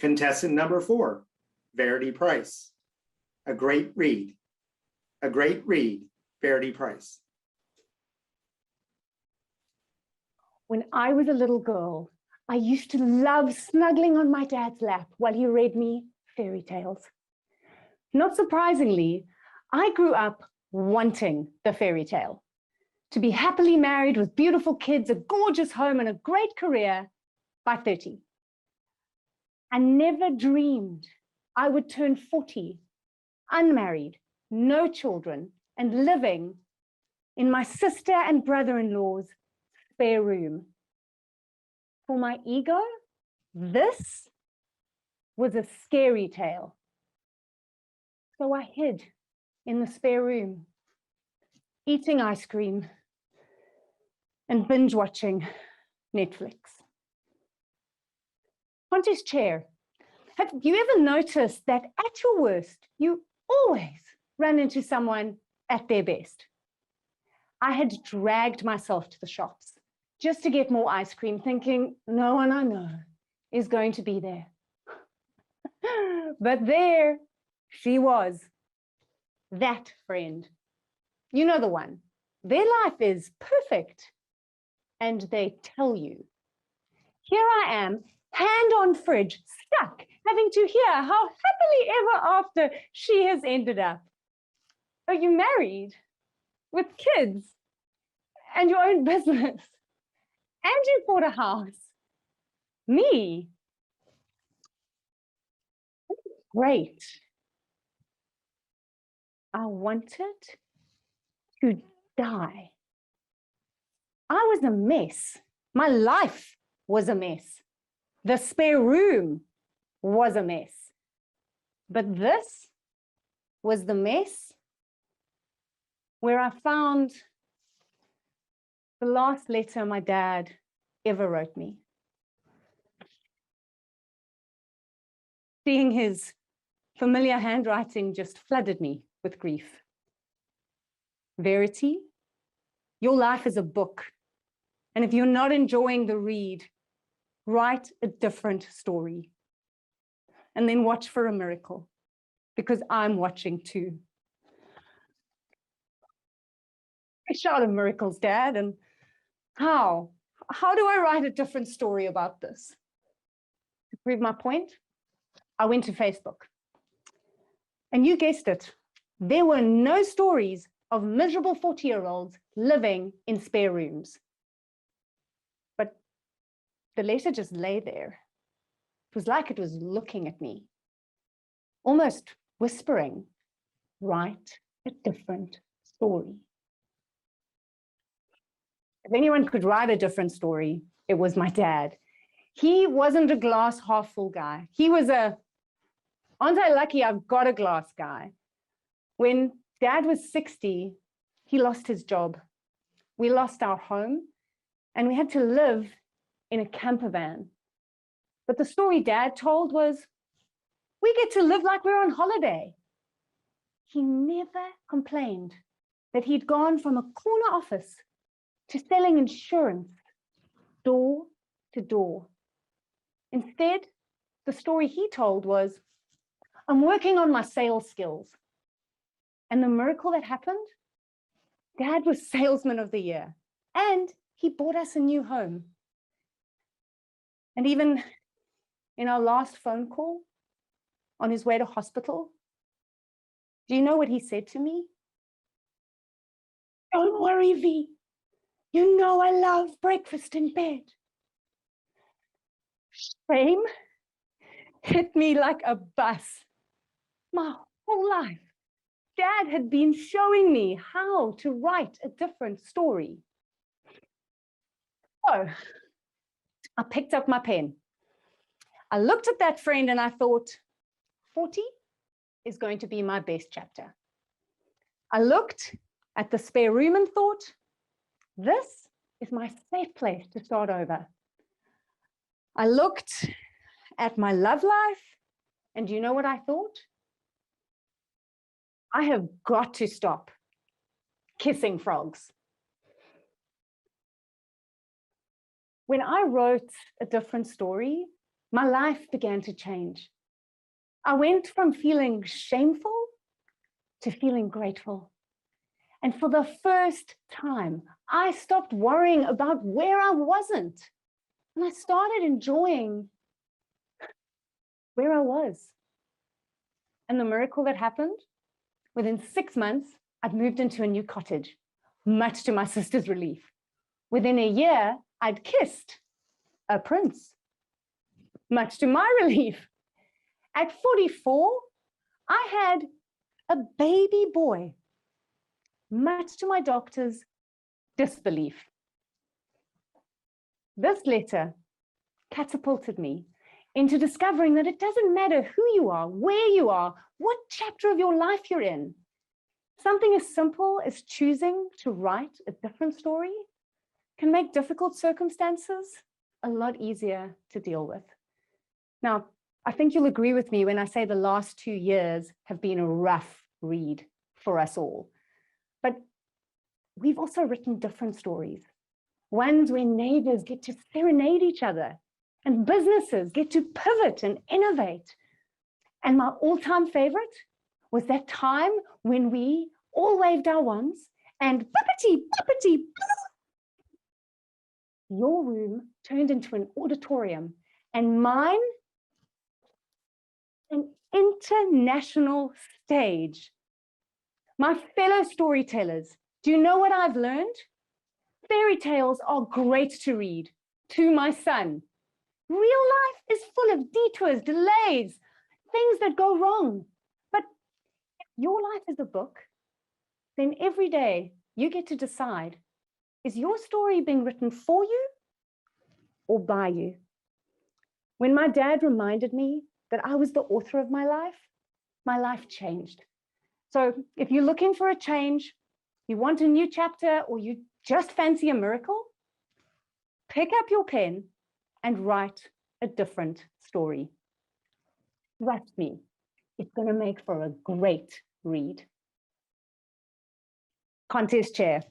Contestant number 4, Verity Price. A great read. A great read, Verity Price. When I was a little girl, I used to love snuggling on my dad's lap while he read me fairy tales. Not surprisingly, I grew up wanting the fairy tale. To be happily married with beautiful kids, a gorgeous home, and a great career by 30. I never dreamed I would turn 40, unmarried, no children, and living in my sister and brother-in-law's spare room. For my ego, this was a scary tale. So I hid in the spare room, eating ice cream and binge watching Netflix. Contest chair, have you ever noticed that at your worst, you always run into someone at their best? I had dragged myself to the shops just to get more ice cream, thinking no one I know is going to be there. But there she was, that friend. You know the one. Their life is perfect, and they tell you. Here I am, hand on fridge, stuck, having to hear how happily ever after she has ended up. Are you married with kids and your own business? And you bought a house. Me? Great. I wanted to die. I was a mess. My life was a mess. The spare room was a mess. But this was the mess where I found the last letter my dad ever wrote me. Seeing his familiar handwriting just flooded me with grief. Verity, your life is a book. And if you're not enjoying the read, write a different story. And then watch for a miracle, because I'm watching too. I shout at miracles, Dad, and how? How do I write a different story about this? To prove my point, I went to Facebook. And you guessed it, there were no stories of miserable 40-year-olds living in spare rooms. But the letter just lay there. It was like it was looking at me, almost whispering, write a different story. If anyone could write a different story, it was my dad. He wasn't a glass half full guy. He was a, aren't I lucky I've got a glass guy. When Dad was 60, he lost his job. We lost our home, and we had to live in a camper van. But the story Dad told was, we get to live like we're on holiday. He never complained that he'd gone from a corner office to selling insurance, door to door. Instead, the story he told was, I'm working on my sales skills. And the miracle that happened, Dad was Salesman of the Year, and he bought us a new home. And even in our last phone call, on his way to hospital, do you know what he said to me? Don't worry, V. You know I love breakfast in bed. Shame hit me like a bus. My whole life, Dad had been showing me how to write a different story. So I picked up my pen. I looked at that friend and I thought, 40 is going to be my best chapter. I looked at the spare room and thought, this is my safe place to start over. I looked at my love life, and do you know what I thought? I have got to stop kissing frogs. When I wrote a different story, my life began to change. I went from feeling shameful to feeling grateful. And for the first time, I stopped worrying about where I wasn't. And I started enjoying where I was. And the miracle that happened, within 6 months, I'd moved into a new cottage, much to my sister's relief. Within a year, I'd kissed a prince, much to my relief. At 44, I had a baby boy, much to my doctor's disbelief. This letter catapulted me into discovering that it doesn't matter who you are, where you are, what chapter of your life you're in. Something as simple as choosing to write a different story can make difficult circumstances a lot easier to deal with. Now, I think you'll agree with me when I say the last 2 years have been a rough read for us all. But we've also written different stories, ones where neighbors get to serenade each other and businesses get to pivot and innovate. And my all-time favorite was that time when we all waved our wands and buppity, your room turned into an auditorium and mine an international stage. My fellow storytellers, do you know what I've learned? Fairy tales are great to read to my son. Real life is full of detours, delays, things that go wrong. But if your life is a book, then every day you get to decide, is your story being written for you or by you? When my dad reminded me that I was the author of my life changed. So if you're looking for a change, you want a new chapter, or you just fancy a miracle, pick up your pen and write a different story. Trust me, it's going to make for a great read. Contest chair.